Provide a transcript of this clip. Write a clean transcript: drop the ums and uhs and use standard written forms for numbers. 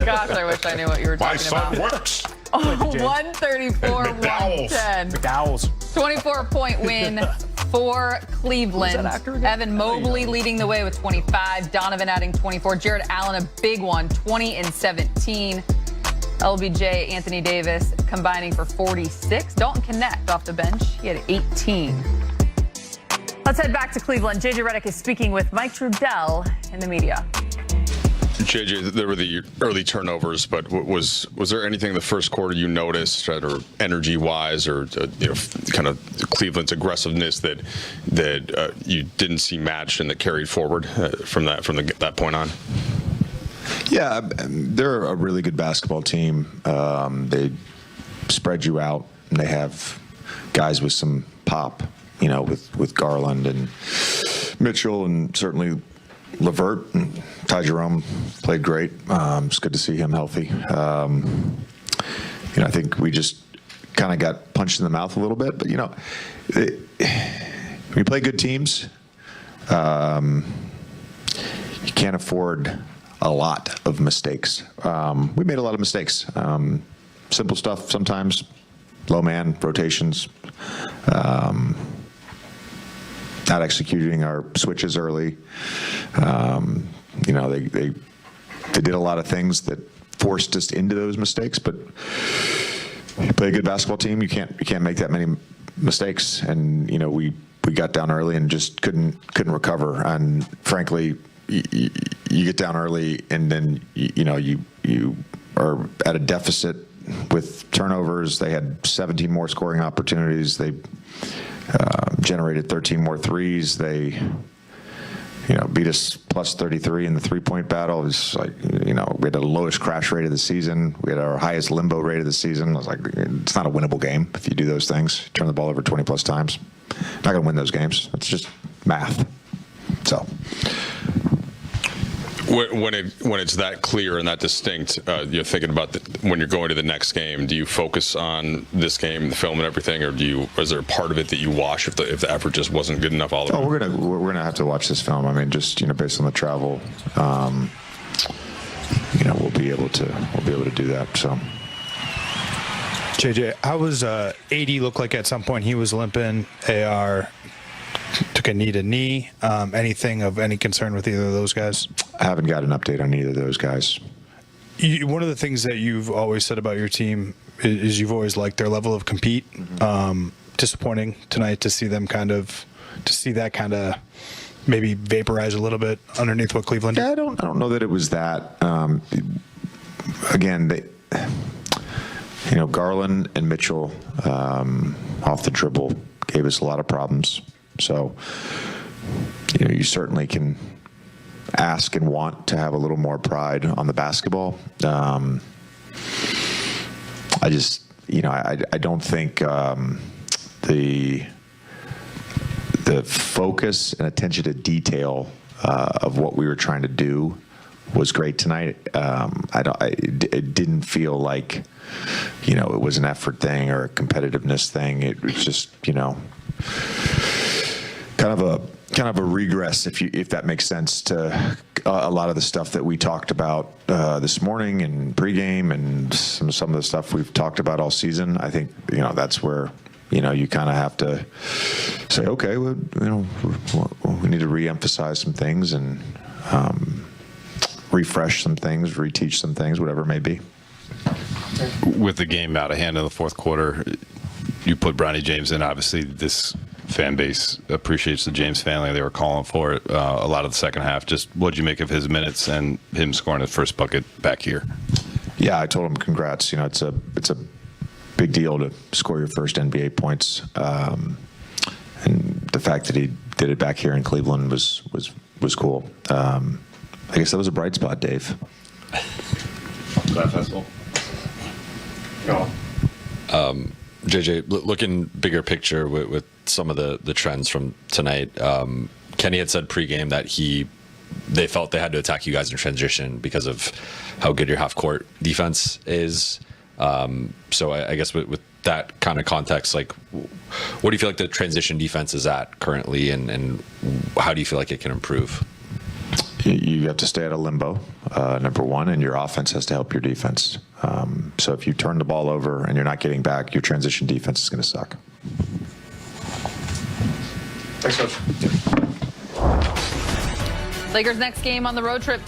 Gosh, I wish I knew what you were talking about. My son works. 134-110. McDowell's. 24-point win for Cleveland. Evan Mobley leading the way with 25. Donovan adding 24. Jared Allen, a big one, 20 and 17. LBJ, Anthony Davis combining for 46. Dalton Connect off the bench. He had 18. Let's head back to Cleveland. JJ Redick is speaking with Mike Trudell in the media. JJ, there were the early turnovers, but was there anything in the first quarter you noticed, or energy-wise, or kind of Cleveland's aggressiveness that you didn't see matched and that carried forward from that point on? Yeah, they're a really good basketball team. They spread you out, and they have guys with some pop, with Garland and Mitchell, and certainly LeVert and Ty Jerome played great. It's good to see him healthy. I think we just kind of got punched in the mouth a little bit, but we play good teams. You can't afford a lot of mistakes. We made a lot of mistakes. Simple stuff sometimes, low man, rotations, not executing our switches early. They did a lot of things that forced us into those mistakes, but you play a good basketball team, you can't make that many mistakes. And we got down early and just couldn't recover. And frankly, you get down early and then you are at a deficit with turnovers. They had 17 more scoring opportunities. They generated 13 more threes. They beat us plus 33 in the three-point battle. It was like, we had the lowest crash rate of the season. We had our highest limbo rate of the season. I was like, it's not a winnable game if you do those things. Turn the ball over 20 plus times. Not going to win those games. It's just math. So. When it's that clear and that distinct, you're thinking about when you're going to the next game. Do you focus on this game, the film, and everything, or is there a part of it that you wash if the effort just wasn't good enough all the way? We're gonna have to watch this film. I mean, just based on the travel, we'll be able to do that. So. JJ, how was AD look like at some point? He was limping. AR took a knee. Anything of any concern with either of those guys? I haven't got an update on either of those guys. One of the things that you've always said about your team is you've always liked their level of compete. Mm-hmm. Disappointing tonight to see them that kind of maybe vaporize a little bit underneath what Cleveland did. Yeah, I don't know that it was that. Again, Garland and Mitchell off the dribble gave us a lot of problems. So, you certainly can ask and want to have a little more pride on the basketball. I don't think the focus and attention to detail of what we were trying to do was great tonight. It didn't feel like, it was an effort thing or a competitiveness thing. It was just, kind of a regress, if that makes sense, to a lot of the stuff that we talked about this morning and pregame and some of the stuff we've talked about all season. I think that's where you kind of have to say, okay, well, we need to re-emphasize some things and refresh some things, reteach some things, whatever it may be. With the game out of hand in the fourth quarter, you put Bronny James in. Obviously, this fan base appreciates the James family. They were calling for it a lot of the second half. Just what did you make of his minutes and him scoring his first bucket back here? Yeah, I told him congrats. It's a big deal to score your first NBA points, and the fact that he did it back here in Cleveland was cool. I guess that was a bright spot, Dave. That festival. JJ, looking bigger picture with some of the trends from tonight, Kenny had said pregame that they felt they had to attack you guys in transition because of how good your half-court defense is. So I guess with that kind of context, like, what do you feel like the transition defense is at currently, and how do you feel like it can improve? you have to stay out of limbo, number one, and your offense has to help your defense. So if you turn the ball over and you're not getting back, your transition defense is going to suck. Thanks, Coach. Lakers' next game on the road trip